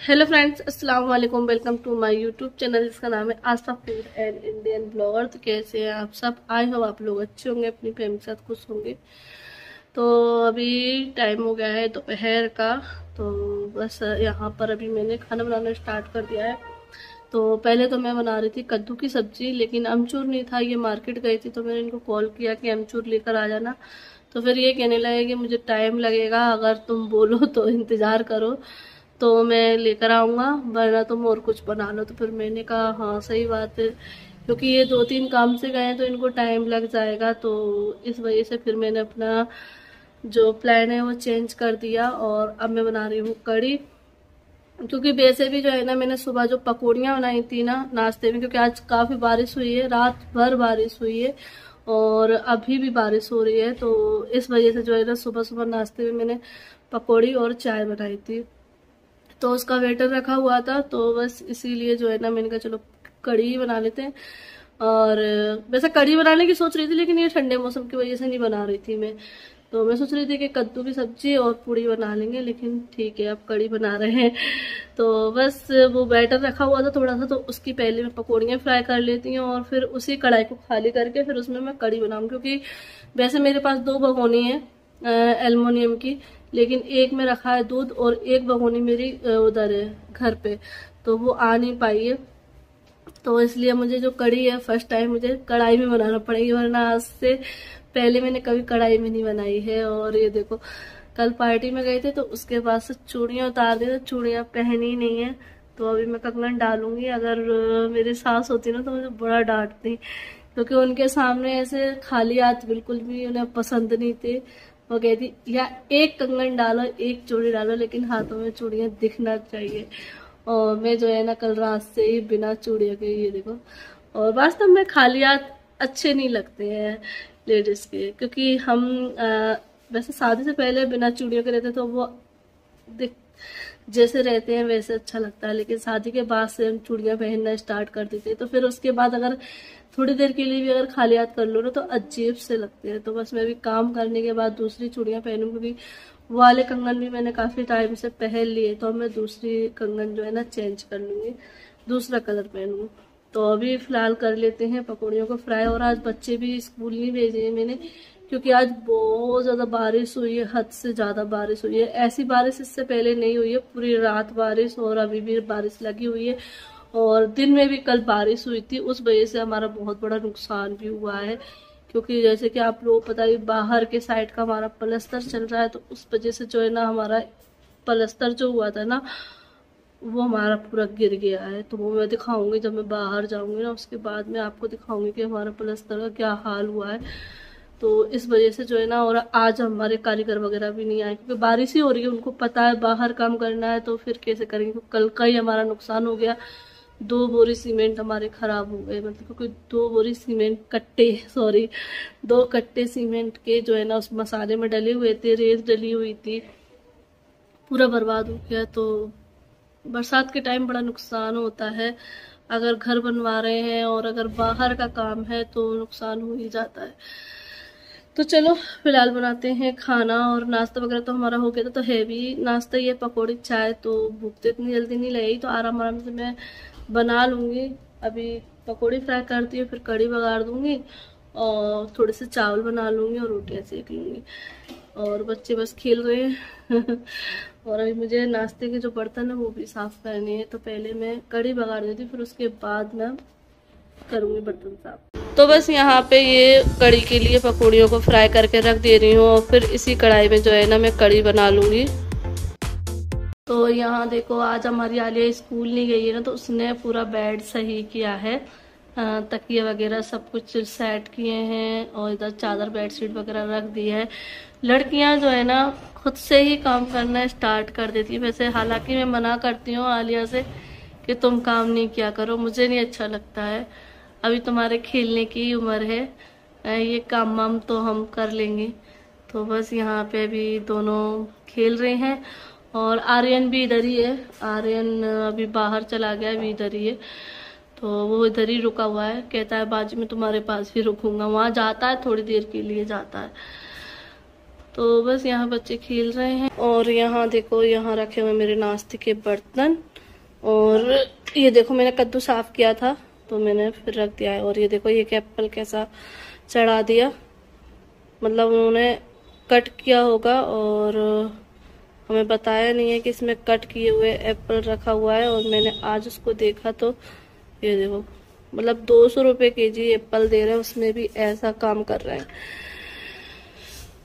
Hello friends, अस्सलाम वालेकुम। Welcome to my YouTube channel जिसका नाम है Aastha food and Indian blogger. तो कैसे हैं आप सब? आई हो आप लोग अच्छे होंगे, अपनी फैमिली के साथ खुश होंगे। तो अभी टाइम हो गया है दोपहर का। तो बस यहाँ पर अभी मैंने खाना बनाना स्टार्ट कर दिया है। तो पहले तो मैं बना रही थी कद्दू की सब्जी, लेकिन अमचूर नहीं था। ये मार्केट गई थी तो मैंने इनको कॉल किया कि अमचूर लेकर आ जाना। तो फिर ये कहने लगे कि मुझे टाइम लगेगा, अगर तुम बोलो तो इंतज़ार करो तो मैं लेकर आऊँगा, वरना तुम और कुछ बना लो। तो फिर मैंने कहा हाँ सही बात है, क्योंकि ये 2-3 काम से गए हैं तो इनको टाइम लग जाएगा। तो इस वजह से फिर मैंने अपना जो प्लान है वो चेंज कर दिया और अब मैं बना रही हूँ कड़ी। क्योंकि वैसे भी जो है ना, मैंने सुबह जो पकौड़ियाँ बनाई थी ना नाश्ते में, क्योंकि आज काफ़ी बारिश हुई है, रात भर बारिश हुई है और अभी भी बारिश हो रही है। तो इस वजह से जो है ना, सुबह सुबह नाश्ते में मैंने पकौड़ी और चाय बनाई थी। तो उसका वेटर रखा हुआ था, तो बस इसीलिए जो है ना मैंने कहा चलो कढ़ी ही बना लेते हैं। और वैसे कढ़ी बनाने की सोच रही थी, लेकिन ये ठंडे मौसम की वजह से नहीं बना रही थी मैं। तो मैं सोच रही थी कि कद्दू की सब्जी और पूड़ी बना लेंगे, लेकिन ठीक है अब कढ़ी बना रहे हैं। तो बस वो बैटर रखा हुआ था थोड़ा सा, तो उसकी पहले मैं पकौड़ियाँ फ्राई कर लेती हूँ और फिर उसी कढ़ाई को खाली करके फिर उसमें मैं कढ़ी बनाऊँ। क्योंकि वैसे मेरे पास 2 भगोनी है एल्युमिनियम की, लेकिन एक में रखा है दूध और एक भगोनी मेरी उधर है घर पे, तो वो आ नहीं पाई है। तो इसलिए मुझे जो कढ़ी है फर्स्ट टाइम मुझे कढ़ाई में बनाना पड़ेगी, वरना आज से पहले मैंने कभी कढ़ाई में नहीं बनाई है। और ये देखो, कल पार्टी में गए थे तो उसके बाद से चूड़ियाँ उतार दी, तो चूड़ियाँ पहनी नहीं है। तो अभी मैं कंगन डालूंगी। अगर मेरी सास होती ना तो मुझे बड़ा डांटती, क्योंकि उनके सामने ऐसे खाली हाथ बिल्कुल भी उन्हें पसंद नहीं थे। वो कहती या एक कंगन डालो, एक चूड़ी डालो, लेकिन हाथों में चूड़ियाँ दिखना चाहिए। और मैं जो है ना कल रात से ही बिना चूड़ियों के, ये देखो। और वास्तव में खाली हाथ अच्छे नहीं लगते हैं लेडीज के, क्योंकि हम वैसे शादी से पहले बिना चूड़ियों के रहते तो वो देख जैसे रहते हैं वैसे अच्छा लगता है, लेकिन शादी के बाद से हम चूड़ियां पहनना स्टार्ट कर देते हैं। तो फिर उसके बाद अगर थोड़ी देर के लिए भी अगर खाली हाथ कर लो ना तो अजीब से लगते हैं। तो बस मैं भी काम करने के बाद दूसरी चूड़ियां पहनूंगी, क्योंकि वाले कंगन भी मैंने काफी टाइम से पहन लिए। तो मैं दूसरी कंगन जो है ना चेंज कर लूंगी, दूसरा कलर पहनूंगी। तो अभी फिलहाल कर लेते हैं पकौड़ियों को फ्राई। और आज बच्चे भी स्कूल नहीं भेजे हैं मैंने, क्योंकि आज बहुत ज़्यादा बारिश हुई है, हद से ज़्यादा बारिश हुई है। ऐसी बारिश इससे पहले नहीं हुई है, पूरी रात बारिश और अभी भी बारिश लगी हुई है। और दिन में भी कल बारिश हुई थी, उस वजह से हमारा बहुत बड़ा नुकसान भी हुआ है। क्योंकि जैसे कि आप लोगों को पता है, बाहर के साइड का हमारा पलस्तर चल रहा है, तो उस वजह से जो है ना हमारा पलस्तर जो हुआ था ना वो हमारा पूरा गिर गया है। तो वो मैं दिखाऊंगी जब मैं बाहर जाऊंगी ना, उसके बाद मैं आपको दिखाऊंगी कि हमारा पलस्तर का क्या हाल हुआ है। तो इस वजह से जो है ना, और आज हमारे कारीगर वगैरह भी नहीं आए, क्योंकि बारिश ही हो रही है, उनको पता है बाहर काम करना है, तो फिर कैसे करेंगे। कल का ही हमारा नुकसान हो गया, 2 बोरी सीमेंट हमारे खराब हो गए। मतलब क्योंकि 2 बोरी सीमेंट कट्टे, सॉरी 2 कट्टे सीमेंट के जो है ना उस मसाले में डले हुए थे, रेत डली हुई थी, पूरा बर्बाद हो गया। तो बरसात के टाइम बड़ा नुकसान होता है, अगर घर बनवा रहे हैं और अगर बाहर का काम है तो नुकसान हो ही जाता है। तो चलो फिलहाल बनाते हैं खाना। और नाश्ता वगैरह तो हमारा हो गया था, तो हैवी नाश्ता ये पकौड़ी चाय, तो भूख तो इतनी जल्दी नहीं लगेगी, तो आराम आराम से मैं बना लूँगी। अभी पकौड़ी फ्राई करती हूँ, फिर कढ़ी बघार दूँगी और थोड़े से चावल बना लूँगी और रोटियाँ सेक लूँगी। और बच्चे बस खेल रहे हैं और अभी मुझे नाश्ते के जो बर्तन है वो भी साफ़ करने हैं। तो पहले मैं कढ़ी बघार देती हूँ, फिर उसके बाद मैं करूँगी बर्तन साफ। तो बस यहाँ पे ये कढ़ी के लिए पकौड़ियों को फ्राई करके रख दे रही हूँ, और फिर इसी कढ़ाई में जो है ना मैं कढ़ी बना लूँगी। तो यहाँ देखो, आज हमारी आलिया स्कूल नहीं गई है ना, तो उसने पूरा बेड सही किया है, तकिए वगैरह सब कुछ सेट किए हैं और इधर चादर बेडशीट वगैरह रख दी है। लड़कियां जो है ना खुद से ही काम करना स्टार्ट कर देती है। वैसे हालांकि मैं मना करती हूँ आलिया से कि तुम काम नहीं किया करो, मुझे नहीं अच्छा लगता है, अभी तुम्हारे खेलने की उम्र है, ये काम वाम तो हम कर लेंगे। तो बस यहाँ पे अभी दोनों खेल रहे हैं और आर्यन भी इधर ही है। आर्यन अभी बाहर चला गया, अभी इधर ही है, तो वो इधर ही रुका हुआ है। कहता है बाजी मैं तुम्हारे पास ही रुकूंगा, वहाँ जाता है थोड़ी देर के लिए जाता है। तो बस यहाँ बच्चे खेल रहे हैं। और यहाँ देखो, यहाँ रखे हुए मेरे नाश्ते के बर्तन, और ये देखो मैंने कद्दू साफ किया था तो मैंने फिर रख दिया है। और ये देखो ये एप्पल कैसा चढ़ा दिया, मतलब उन्होंने कट किया होगा और हमें बताया नहीं है कि इसमें कट किए हुए एप्पल रखा हुआ है। और मैंने आज उसको देखा तो ये देखो मतलब 200 रुपये केजी एप्पल दे रहे हैं, उसमें भी ऐसा काम कर रहे हैं।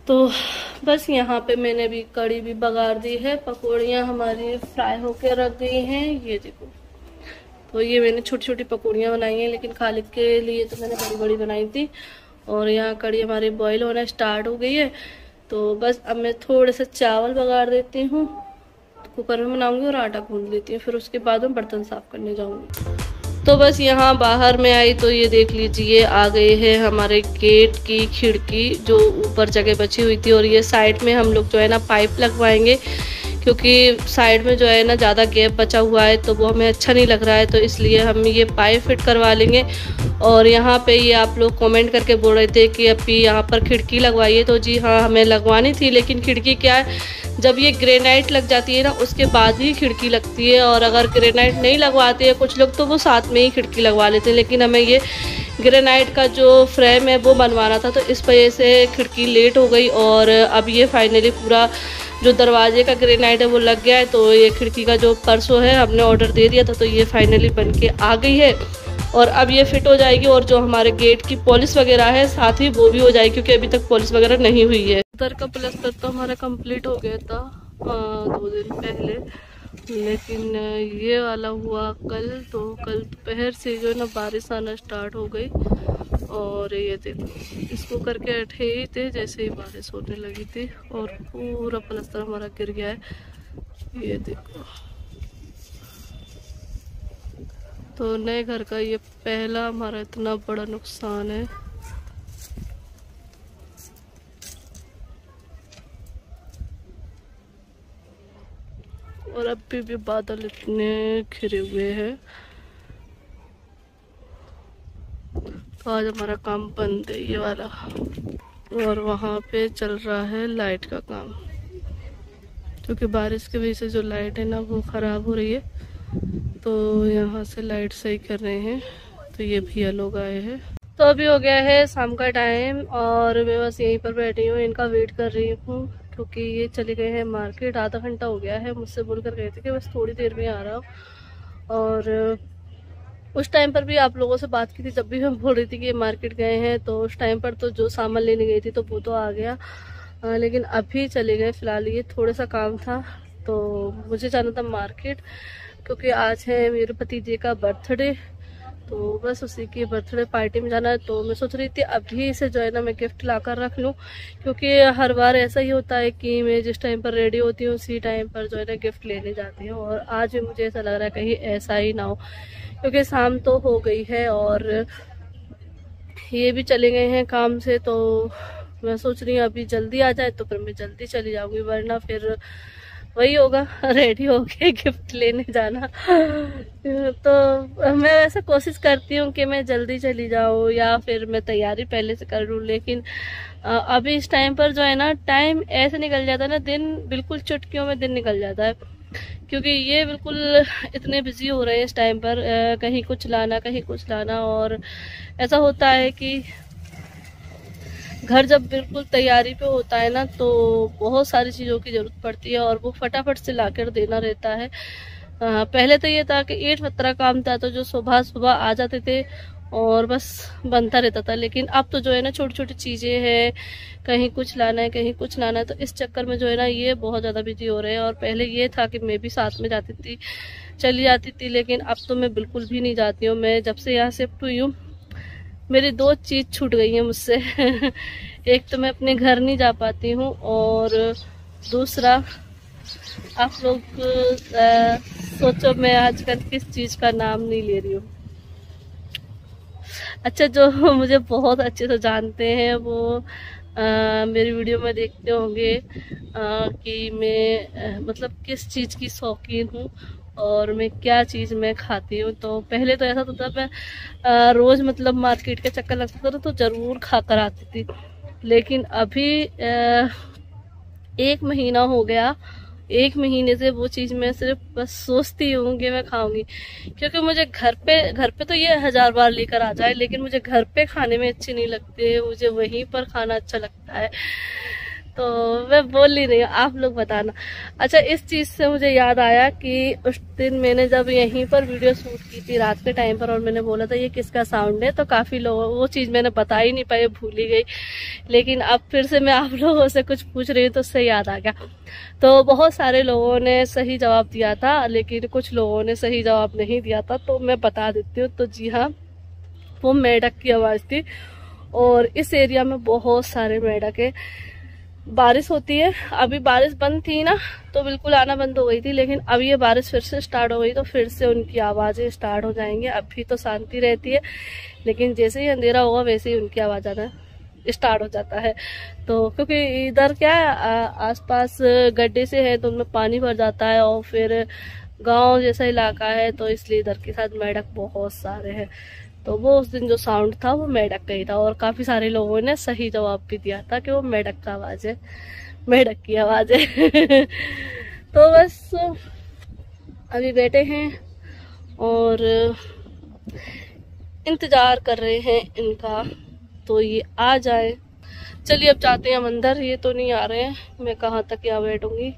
तो बस यहाँ पे मैंने भी कड़ी भी बघार दी है, पकौड़ियाँ हमारी फ्राई होके रख गई हैं। ये देखो तो ये मैंने छोटी छोटी पकौड़ियाँ बनाई हैं, लेकिन खालिद के लिए तो मैंने बड़ी बड़ी बनाई थी। और यहाँ कड़ी हमारी बॉईल होना स्टार्ट हो गई है। तो बस अब मैं थोड़े से चावल बघार देती हूँ, कुकर में बनाऊंगी और आटा गूंद लेती हूँ, फिर उसके बाद मैं बर्तन साफ करने जाऊंगी। तो बस यहाँ बाहर में आई तो ये देख लीजिए आ गए हैं हमारे गेट की खिड़की, जो ऊपर जगह बची हुई थी। और ये साइड में हम लोग जो है ना पाइप लगवाएंगे, क्योंकि साइड में जो है ना ज़्यादा गैप बचा हुआ है तो वो हमें अच्छा नहीं लग रहा है, तो इसलिए हम ये पाइप फिट करवा लेंगे। और यहाँ पे ये आप लोग कमेंट करके बोल रहे थे कि अभी यहाँ पर खिड़की लगवाइए, तो जी हाँ हमें लगवानी थी, लेकिन खिड़की क्या है, जब ये ग्रेनाइट लग जाती है ना उसके बाद ही खिड़की लगती है। और अगर ग्रेनाइट नहीं लगवाते हैं कुछ लोग तो वो साथ में ही खिड़की लगवा लेते हैं, लेकिन हमें ये ग्रेनाइट का जो फ्रेम है वो बनवाना था, तो इस वजह से खिड़की लेट हो गई। और अब ये फाइनली पूरा जो दरवाजे का ग्रेनाइट है वो लग गया है। तो ये खिड़की का जो परसों है हमने ऑर्डर दे दिया था, तो ये फाइनली बन के आ गई है और अब ये फिट हो जाएगी। और जो हमारे गेट की पॉलिश वगैरह है साथ ही वो भी हो जाएगी, क्योंकि अभी तक पॉलिश वगैरह नहीं हुई है। उधर का प्लास्टर तो हमारा कंप्लीट हो गया था 2 दिन पहले, लेकिन ये वाला हुआ कल। तो कल दोपहर से जो है ना बारिश आना स्टार्ट हो गई। और ये देखो इसको करके बैठे ही थे जैसे ही बारिश होने लगी थी और पूरा प्लास्टर हमारा गिर गया है। ये देखो तो नए घर का ये पहला हमारा इतना बड़ा नुकसान है। और अभी भी बादल इतने घिरे हुए हैं, तो आज हमारा काम बंद है ये वाला। और वहाँ पे चल रहा है लाइट का काम, क्योंकि बारिश की वजह से जो लाइट है ना वो ख़राब हो रही है, तो यहाँ से लाइट सही कर रहे हैं। तो ये भैया लोग आए हैं। तो अभी हो गया है शाम का टाइम और मैं बस यहीं पर बैठी हूँ, इनका वेट कर रही हूँ, क्योंकि ये चले गए हैं मार्केट। आधा घंटा हो गया है, मुझसे बोल कर गए थे कि बस थोड़ी देर में आ रहा हूँ। और उस टाइम पर भी आप लोगों से बात की थी, जब भी मैं बोल रही थी कि ये मार्केट गए हैं, तो उस टाइम पर तो जो सामान लेने गई थी तो वो तो आ गया, लेकिन अभी चले गए। फिलहाल ये थोड़ा सा काम था, तो मुझे जाना था मार्केट, क्योंकि आज है मेरे भतीजे का बर्थडे, तो बस उसी की बर्थडे पार्टी में जाना है। तो मैं सोच रही थी अभी से जो है ना मैं गिफ्ट ला कर रख लूँ, क्योंकि हर बार ऐसा ही होता है कि मैं जिस टाइम पर रेडी होती हूँ उसी टाइम पर जो है ना गिफ्ट लेने जाती हूँ। और आज भी मुझे ऐसा लग रहा है कहीं ऐसा ही ना हो, क्योंकि शाम तो हो गई है और ये भी चले गए हैं काम से। तो मैं सोच रही हूँ अभी जल्दी आ जाए तो फिर मैं जल्दी चली जाऊंगी, वरना फिर वही होगा रेडी होके गिफ्ट लेने जाना। तो मैं वैसे कोशिश करती हूँ कि मैं जल्दी चली जाऊँ या फिर मैं तैयारी पहले से कर लूँ, लेकिन अभी इस टाइम पर जो है ना टाइम ऐसे निकल जाता है ना, दिन बिल्कुल चुटकियों में दिन निकल जाता है, क्योंकि ये बिल्कुल इतने बिजी हो रहे हैं इस टाइम पर, कहीं कुछ लाना कहीं कुछ लाना। और ऐसा होता है कि घर जब बिल्कुल तैयारी पे होता है ना तो बहुत सारी चीज़ों की ज़रूरत पड़ती है और वो फटाफट से लाकर देना रहता है। पहले तो ये था कि ईंट पत्थर काम था, तो जो सुबह सुबह आ जाते थे और बस बनता रहता था, लेकिन अब तो जो है ना छोटी छोटी चीज़ें हैं, कहीं कुछ लाना है कहीं कुछ लाना है, तो इस चक्कर में जो है ना ये बहुत ज़्यादा बिजी हो रहे हैं। और पहले ये था कि मैं भी साथ में जाती थी, चली जाती थी, लेकिन अब तो मैं बिल्कुल भी नहीं जाती हूँ। मैं जब से यहाँ शिफ्ट हुई हूँ मेरी 2 चीज़ छूट गई हैं मुझसे। एक तो मैं अपने घर नहीं जा पाती हूँ, और दूसरा आप लोग सोचो मैं आजकल किस चीज़ का नाम नहीं ले रही हूँ। अच्छा, जो मुझे बहुत अच्छे से जानते हैं वो मेरी वीडियो में देखते होंगे कि मैं मतलब किस चीज़ की शौकीन हूँ और मैं क्या चीज़ मैं खाती हूँ। तो पहले तो ऐसा होता था मैं रोज़ मतलब मार्केट के चक्कर लगता था तो ज़रूर खा कर आती थी, लेकिन अभी 1 महीना हो गया 1 महीने से वो चीज़ मैं सिर्फ बस सोचती हूँ कि मैं खाऊंगी, क्योंकि मुझे घर पे तो ये 1000 बार लेकर आ जाए, लेकिन मुझे घर पे खाने में अच्छी नहीं लगती है, मुझे वहीं पर खाना अच्छा लगता है। तो मैं बोल ही रही हूँ, आप लोग बताना। अच्छा, इस चीज़ से मुझे याद आया कि उस दिन मैंने जब यहीं पर वीडियो शूट की थी रात के टाइम पर, और मैंने बोला था ये किसका साउंड है, तो काफ़ी लोगों वो चीज़ मैंने बता ही नहीं पाई, भूल ही गई। लेकिन अब फिर से मैं आप लोगों से कुछ पूछ रही हूँ तो उससे याद आ गया। तो बहुत सारे लोगों ने सही जवाब दिया था, लेकिन कुछ लोगों ने सही जवाब नहीं दिया था, तो मैं बता देती हूँ। तो जी हाँ, वो मेढक की आवाज़ थी। और इस एरिया में बहुत सारे मेढक है। बारिश होती है, अभी बारिश बंद थी ना तो बिल्कुल आना बंद हो गई थी, लेकिन अब ये बारिश फिर से स्टार्ट हो गई तो फिर से उनकी आवाज़ें स्टार्ट हो जाएंगी। अभी तो शांति रहती है, लेकिन जैसे ही अंधेरा होगा वैसे ही उनकी आवाज़ आना स्टार्ट हो जाता है। तो क्योंकि इधर क्या है, आसपास गड्ढे से है तो उनमें पानी भर जाता है, और फिर गांव जैसा इलाका है, तो इसलिए इधर के साथ मेढक बहुत सारे हैं। तो वो उस दिन जो साउंड था वो मेढक का ही था, और काफी सारे लोगों ने सही जवाब भी दिया था कि वो मेढक का आवाज है, मेढक की आवाज है। तो बस अभी बैठे हैं और इंतजार कर रहे हैं इनका, तो ये आ जाए। चलिए अब जाते हैं हम अंदर, ये तो नहीं आ रहे हैं, मैं कहाँ तक यहाँ बैठूंगी।